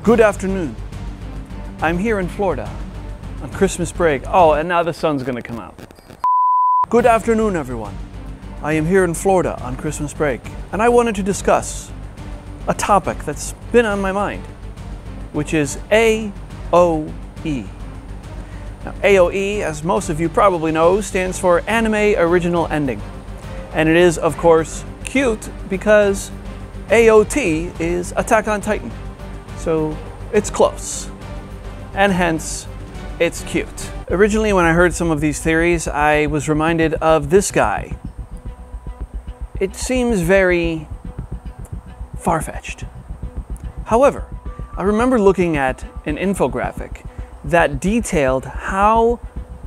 Good afternoon. I'm here in Florida on Christmas break. Oh, and now the sun's gonna come out. Good afternoon, everyone. I am here in Florida on Christmas break, and I wanted to discuss a topic that's been on my mind, which is AoE. Now, AoE, as most of you probably know, stands for Anime Original Ending. And it is, of course, cute because AOT is Attack on Titan. So it's close, and hence it's cute. Originally, when I heard some of these theories, I was reminded of this guy. It seems very far-fetched. However, I remember looking at an infographic that detailed how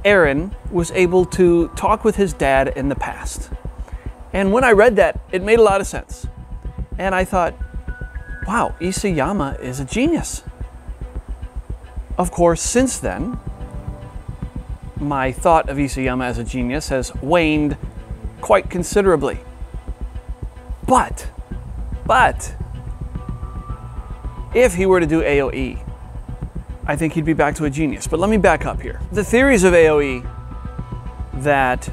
Eren was able to talk with his dad in the past. And when I read that, it made a lot of sense. And I thought, wow, Isayama is a genius. Of course, since then, my thought of Isayama as a genius has waned quite considerably. But, if he were to do AoE, I think he'd be back to a genius. But let me back up here. The theories of AoE that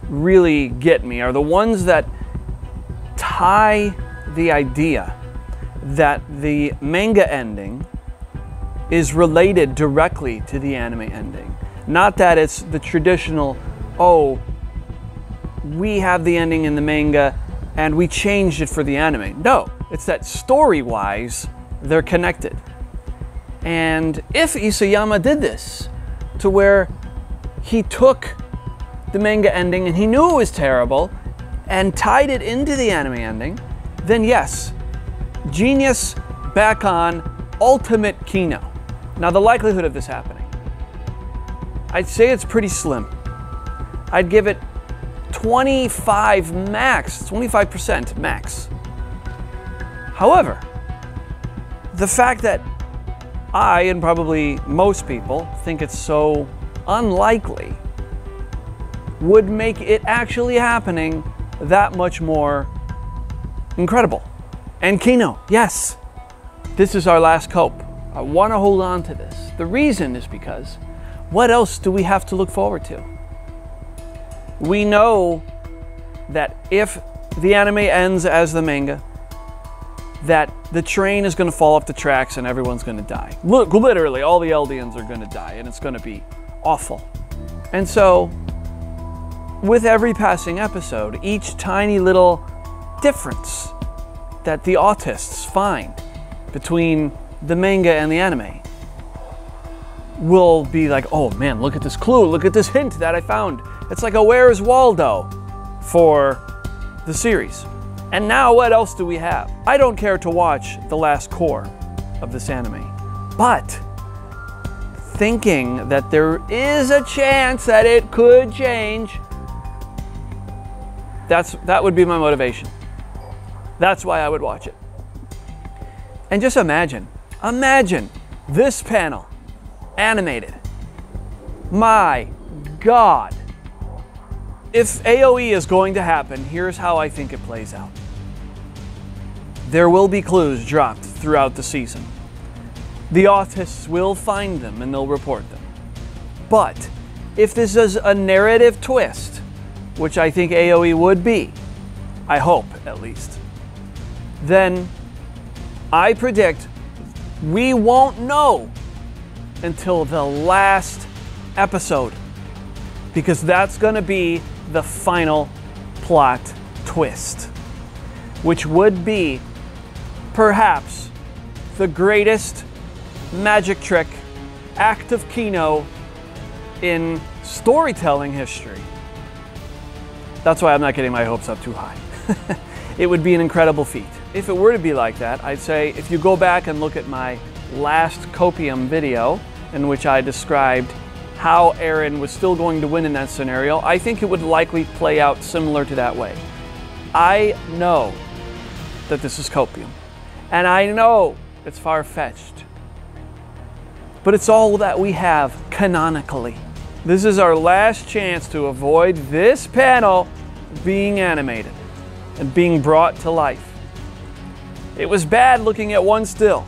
really get me are the ones that tie the idea that the manga ending is related directly to the anime ending. Not that it's the traditional, oh, we have the ending in the manga and we changed it for the anime. No, it's that story-wise, they're connected. And if Isayama did this, to where he took the manga ending and he knew it was terrible and tied it into the anime ending, then yes, genius back on ultimate Kino. Now, the likelihood of this happening, I'd say it's pretty slim. I'd give it 25% max. However, the fact that I, and probably most people, think it's so unlikely would make it actually happening that much more incredible. And Kino, yes, this is our last cope. I want to hold on to this. The reason is because what else do we have to look forward to? We know that if the anime ends as the manga, that the train is going to fall off the tracks and everyone's going to die. Look, literally, all the Eldians are going to die, and it's going to be awful. And so, with every passing episode, each tiny little difference that the autists find between the manga and the anime will be like, oh man, look at this clue, look at this hint that I found. It's like a Where's Waldo for the series. And now what else do we have? I don't care to watch the last cour of this anime, but thinking that there is a chance that it could change, that would be my motivation. That's why I would watch it. And just imagine this panel animated. My God. If AoE is going to happen, here's how I think it plays out. There will be clues dropped throughout the season. The autists will find them and they'll report them. But if this is a narrative twist, which I think AoE would be, I hope at least, then I predict we won't know until the last episode, because that's going to be the final plot twist, which would be perhaps the greatest magic trick, act of Kino in storytelling history. That's why I'm not getting my hopes up too high. It would be an incredible feat. If it were to be like that, I'd say if you go back and look at my last Copium video, in which I described how Eren was still going to win in that scenario, I think it would likely play out similar to that way. I know that this is Copium, and I know it's far-fetched, but it's all that we have canonically. This is our last chance to avoid this panel being animated and being brought to life. It was bad looking at one still,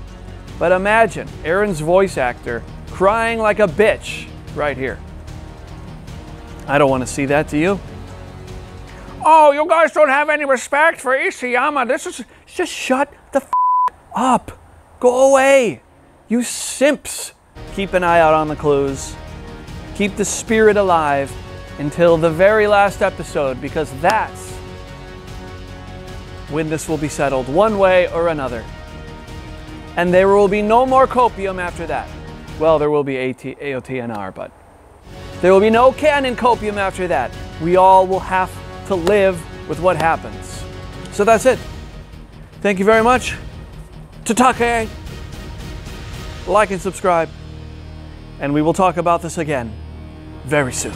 But imagine Aaron's voice actor crying like a bitch right here. I don't want to see that, do you? Oh, you guys don't have any respect for Isayama. Just shut the f up. Go away. You simps. Keep an eye out on the clues. Keep the spirit alive until the very last episode, because that's when this will be settled one way or another. And there will be no more copium after that. Well, there will be AOTNR, but there will be no canon copium after that. We all will have to live with what happens. So that's it. Thank you very much. Tatake. Like and subscribe. And we will talk about this again very soon.